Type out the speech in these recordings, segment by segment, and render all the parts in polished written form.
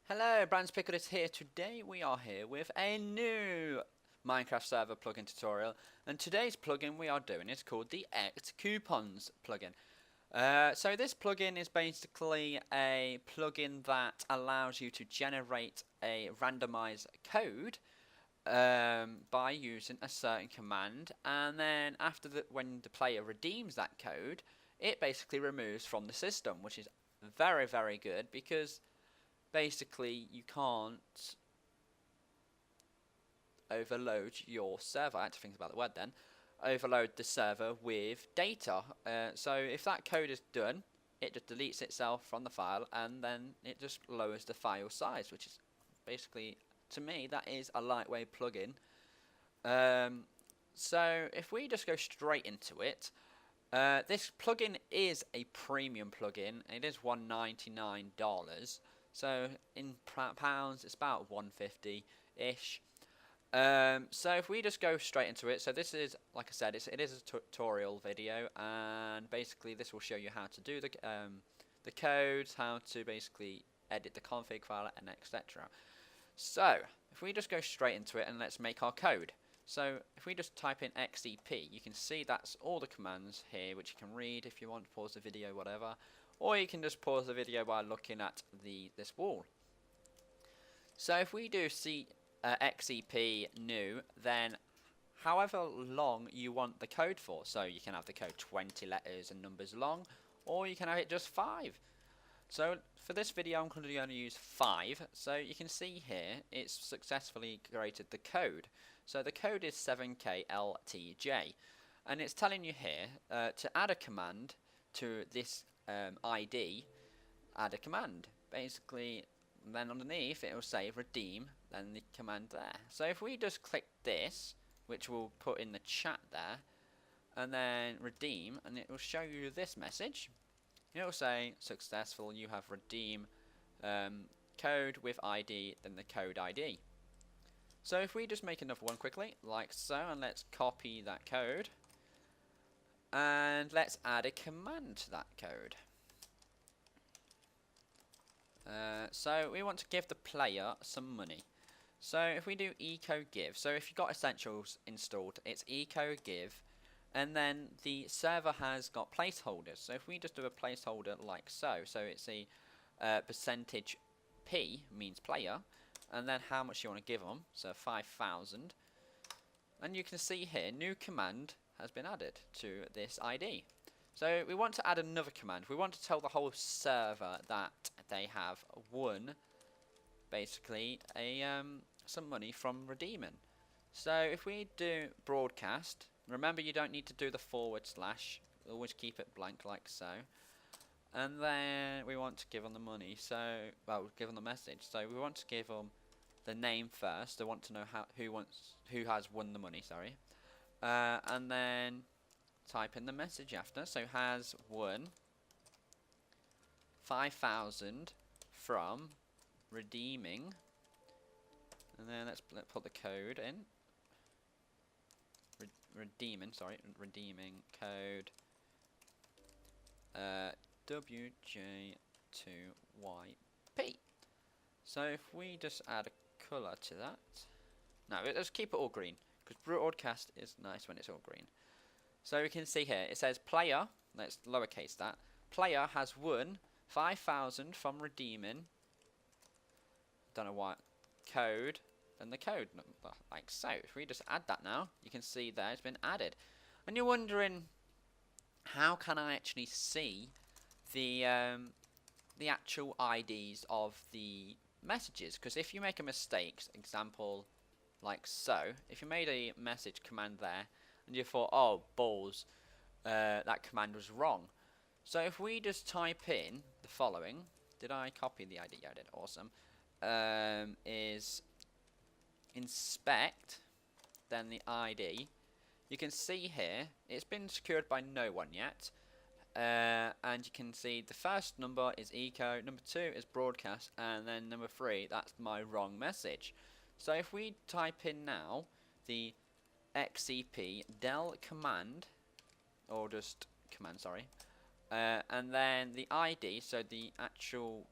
Hello, Brands Pickles here. Today we are here with a new Minecraft server plugin tutorial, and today's plugin we are doing is called the X Coupons plugin. So this plugin is basically a plugin that allows you to generate a randomized code by using a certain command, and then when the player redeems that code, it basically removes from the system, which is very good because basically you can't overload your server. I had to think about the word then. Overload the server with data. So if that code is done, it just deletes itself from the file and then it just lowers the file size, which is basically, to me, that is a lightweight plugin. So if we just go straight into it, this plugin is a premium plugin. It is $199. So in pounds, it's about 150-ish. So if we just go straight into it, so this is, like I said, it is a tutorial video, and basically this will show you how to do the codes, how to basically edit the config file, and etc. So if we just go straight into it and let's make our code. So if we just type in XCP, you can see that's all the commands here, which you can read if you want to pause the video, whatever. Or you can just pause the video by looking at this wall. So if we do XCP new, then however long you want the code for. So you can have the code 20 letters and numbers long, or you can have it just 5. So for this video I'm going to only use 5. So you can see here it's successfully created the code. So the code is 7KLTJ, and it's telling you here to add a command to this ID, add a command. Basically, then underneath it will say redeem, then the command there. So if we just click this, which we'll put in the chat there, and then redeem, and it will show you this message. It will say successful, you have redeem code with ID, then the code ID. So if we just make another one quickly, like so, and let's copy that code, and let's add a command to that code. So we want to give the player some money. So if we do eco give, so if you've got essentials installed, it's eco give, and then the server has got placeholders. So if we just do a placeholder like so, so it's a percentage P means player, and then how much you want to give them, so 5,000, and you can see here new command has been added to this ID. So we want to add another command. We want to tell the whole server that they have won basically some money from redeeming. So if we do broadcast, remember you don't need to do the /, always keep it blank like so. And then we want to give them the money, so, well, give them the message. So we want to give them the name first. They want to know who has won the money, sorry. And then type in the message after. So has won 5,000 from redeeming. And then let's put the code in. Redeeming code WJ2YP. So if we just add a colour to that, no, let's keep it all green because broadcast is nice when it's all green. So we can see here it says player. Let's lowercase that. Player has won 5,000 from redeeming. Don't know what code. And the code number, like so. If we just add that now, you can see there it's been added. And you're wondering, how can I actually see the actual IDs of the messages? Because if you make a mistake, example like so, if you made a message command there and you thought, oh balls, that command was wrong. So if we just type in the following, did I copy the ID? Yeah, I did. Awesome. Is inspect, then the ID. You can see here it's been secured by no one yet, and you can see the first number is eco, number 2 is broadcast, and then number 3 that's my wrong message. So if we type in now the XCP del command, or just command, sorry, and then the ID, so the actual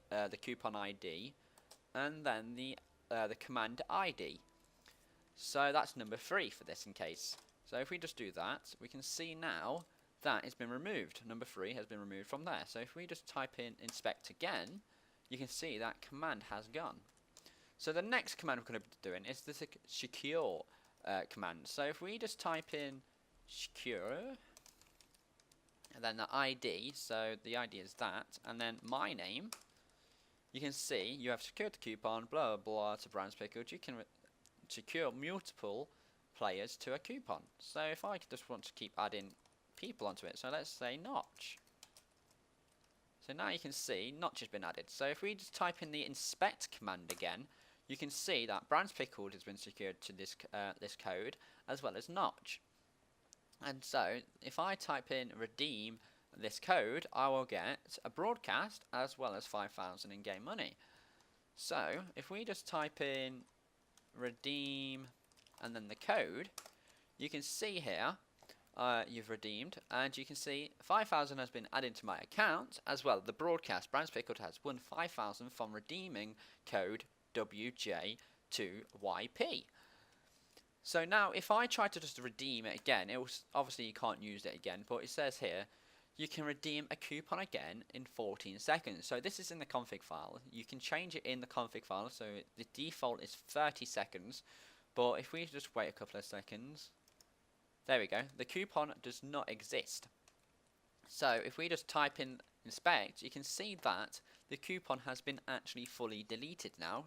the coupon ID, and then the command ID. So that's number 3 for this in case. So if we just do that, we can see now that it's been removed. Number 3 has been removed from there. So if we just type in inspect again, you can see that command has gone. So the next command we're going to be doing is the secure command. So if we just type in secure, and then the ID, so the ID is that, and then my name, you can see you have secured the coupon, blah blah blah, to Brands Pickled. You can secure multiple players to a coupon. So if I just want to keep adding people onto it, so let's say Notch. So now you can see Notch has been added. So if we just type in the inspect command again, you can see that Brands Pickled has been secured to this this code, as well as Notch. And so if I type in redeem this code, I will get a broadcast as well as 5,000 in-game money. So if we just type in redeem and then the code, you can see here you've redeemed, and you can see 5,000 has been added to my account, as well the broadcast Brands Pickled has won 5,000 from redeeming code WJ2YP. So now if I try to just redeem it again, it was obviously you can't use it again, but it says here you can redeem a coupon again in 14 seconds. So this is in the config file. You can change it in the config file, so the default is 30 seconds, but if we just wait a couple of seconds, there we go, the coupon does not exist. So if we just type in inspect, you can see that the coupon has been actually fully deleted now,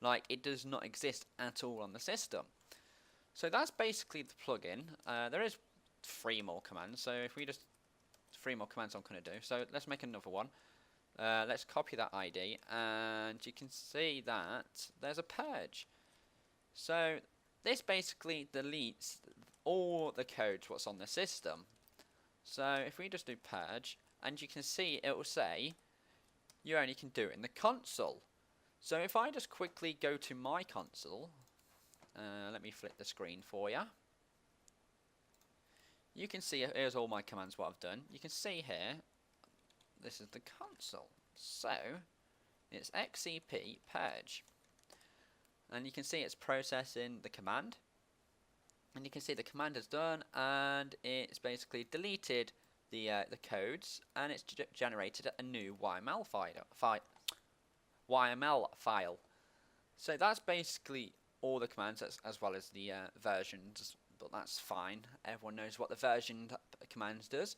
like it does not exist at all on the system. So that's basically the plugin. There is 3 more commands, so if we just 3 more commands I'm going to do. So let's make another one. Let's copy that ID, and you can see that there's a purge. So this basically deletes all the codes what's on the system. So if we just do purge, and you can see it will say you only can do it in the console. So if I just quickly go to my console, let me flip the screen for you. You can see here's all my commands what I've done. You can see here this is the console. So it's XCP purge, and you can see it's processing the command, and you can see the command is done, and it's basically deleted the codes, and it's generated a new YML file. So that's basically all the commands, as well as the versions, but that's fine. Everyone knows what the version commands does.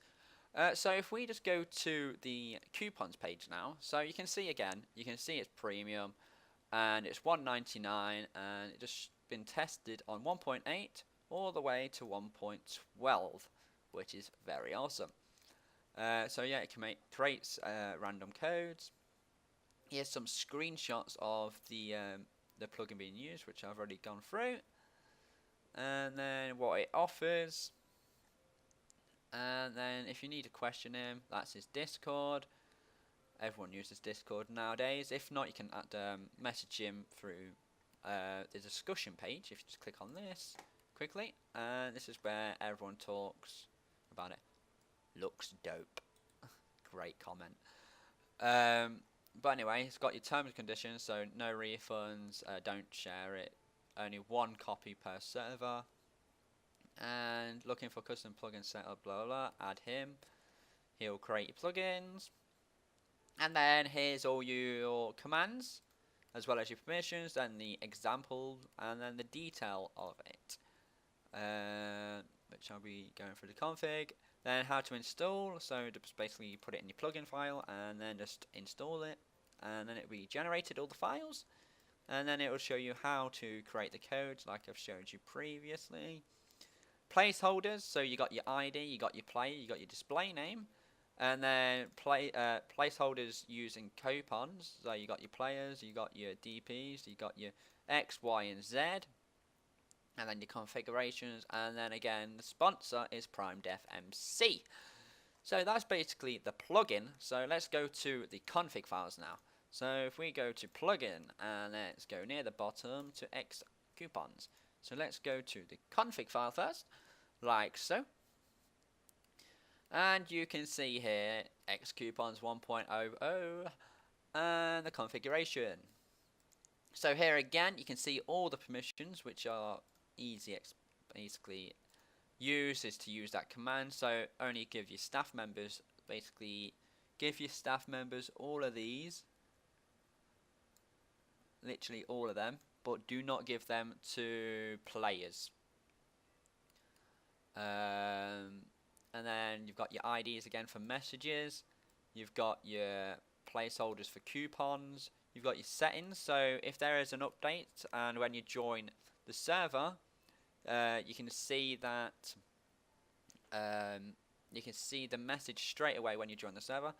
So if we just go to the coupons page now, so you can see again, you can see it's premium, and it's $1.99, and it's just been tested on 1.8 all the way to 1.12, which is very awesome. So yeah, it can creates random codes. Here's some screenshots of the plugin being used, which I've already gone through, and then what it offers, and then if you need to question him, that's his Discord. Everyone uses Discord nowadays. If not, you can message him through the discussion page. If you just click on this quickly, and this is where everyone talks about it. Looks dope. Great comment. But anyway, it's got your terms and conditions, so no refunds, don't share it, only 1 copy per server, and looking for custom plugin setup, blah blah, add him, he'll create your plugins, and then here's all your commands, as well as your permissions, and the example, and then the detail of it, which I'll be going through the config. Then how to install, so just basically you put it in your plugin file and then just install it, and then it will be generated all the files, and then it will show you how to create the codes like I've showed you previously. Placeholders, so you got your ID, you got your player, you got your display name, and then placeholders using coupons, so you got your players, you got your DPs, you got your X, Y, and Z, and then your configurations, and then again the sponsor is PrimeDef MC. So that's basically the plugin. So let's go to the config files now. So if we go to plugin, and let's go near the bottom to X coupons. So let's go to the config file first, like so. And you can see here X coupons 1.00 and the configuration. So here again, you can see all the permissions, which are basically use is to use that command. So only give your staff members, basically give your staff members all of these, literally all of them, but do not give them to players. And then you've got your IDs again for messages, you've got your placeholders for coupons, you've got your settings. So if there is an update and when you join the server, you can see that you can see the message straight away when you join the server.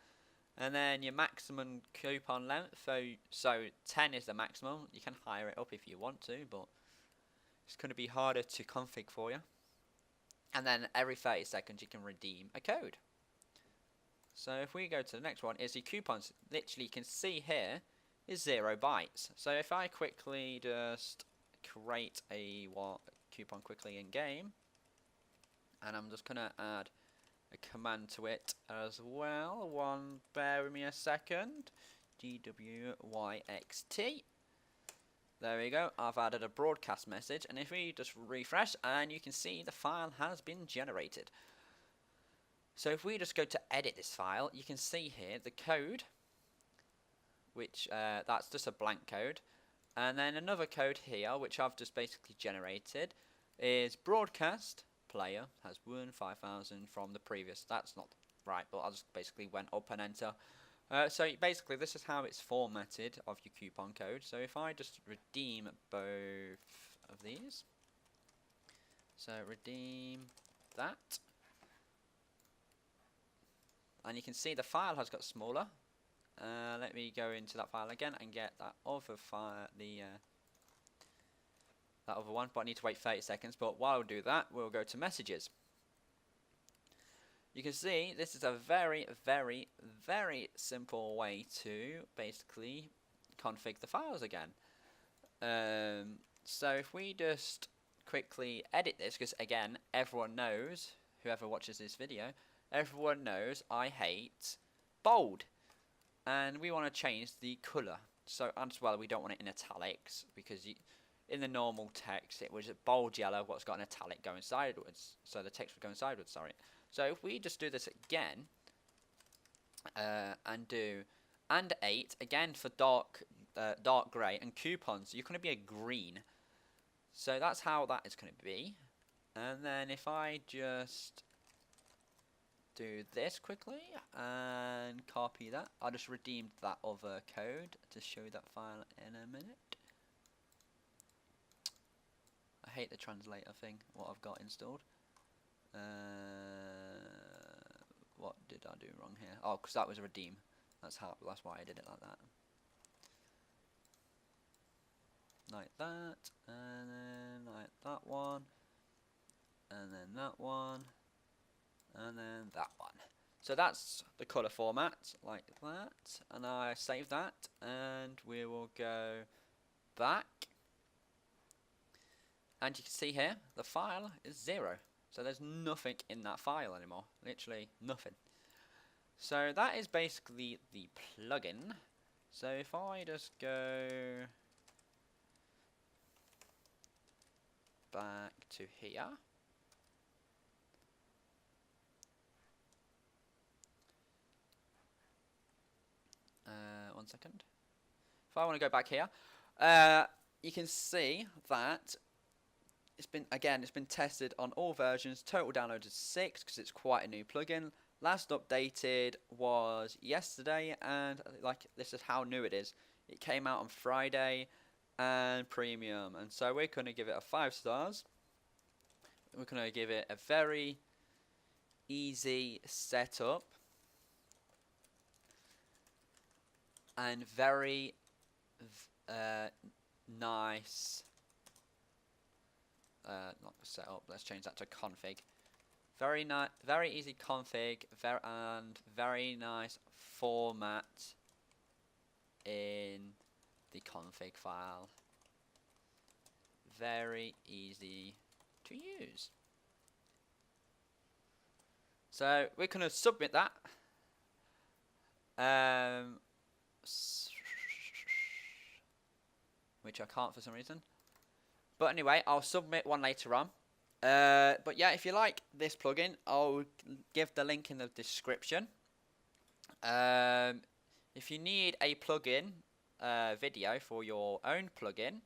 And then your maximum coupon length, so 10 is the maximum. You can higher it up if you want to, but it's going to be harder to config for you. And then every 30 seconds you can redeem a code. So if we go to the next one, is the coupons. Literally you can see here is 0 bytes. So if I quickly just create a coupon quickly in game, and I'm just going to add a command to it as well. Bear with me a second. GWYXT. There we go. I've added a broadcast message, and if we just refresh, and you can see the file has been generated. So if we just go to edit this file, you can see here the code, which that's just a blank code, and then another code here, which I've just basically generated, is broadcast player has won 5,000 from the previous. That's not right, but I just basically went up and enter. So basically this is how it's formatted of your coupon code. So if I just redeem both of these, so redeem that, and you can see the file has got smaller. Let me go into that file again and get that other file, that other one, but I need to wait 30 seconds. But while we do that, we'll go to messages. You can see this is a very, very, very simple way to basically config the files again. So if we just quickly edit this, because again, everyone knows, whoever watches this video, everyone knows I hate bold. And we want to change the colour. So as well, we don't want it in italics, because in the normal text it was a bold yellow, what's got an italic going sideways. So the text would go sideways, sorry. So if we just do this again, and do and 8 again for dark grey, and coupons, you're going to be a green. So that's how that is going to be. And then if I just do this quickly and copy that, I just redeemed that other code to show that file in a minute. I hate the translator thing, what I've got installed. What did I do wrong here? Oh, because that was a redeem. That's why I did it like that. Like that, and then like that one, and then that one, and then that one. So that's the colour format, like that. And I save that, and we will go back. And you can see here, the file is 0. So there's nothing in that file anymore. Literally nothing. So that is basically the plugin. So if I just go back to here. One second. If I want to go back here, you can see that it's been tested on all versions. Total download is 6 because it's quite a new plugin. Last updated was yesterday, and like this is how new it is. It came out on Friday, and premium, and so we're going to give it a 5 stars. We're going to give it a very easy setup and very nice. Not setup. Let's change that to config. Very easy config, and very nice format in the config file. Very easy to use. So we're going to submit that. which I can't for some reason. But anyway, I'll submit one later on. But yeah, if you like this plugin, I'll give the link in the description. If you need a plugin video for your own plugin,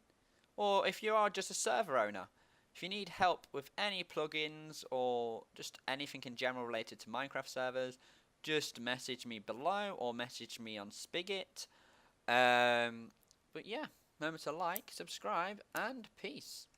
or if you are just a server owner, if you need help with any plugins or just anything in general related to Minecraft servers, just message me below or message me on Spigot. But yeah, remember to like, subscribe, and peace.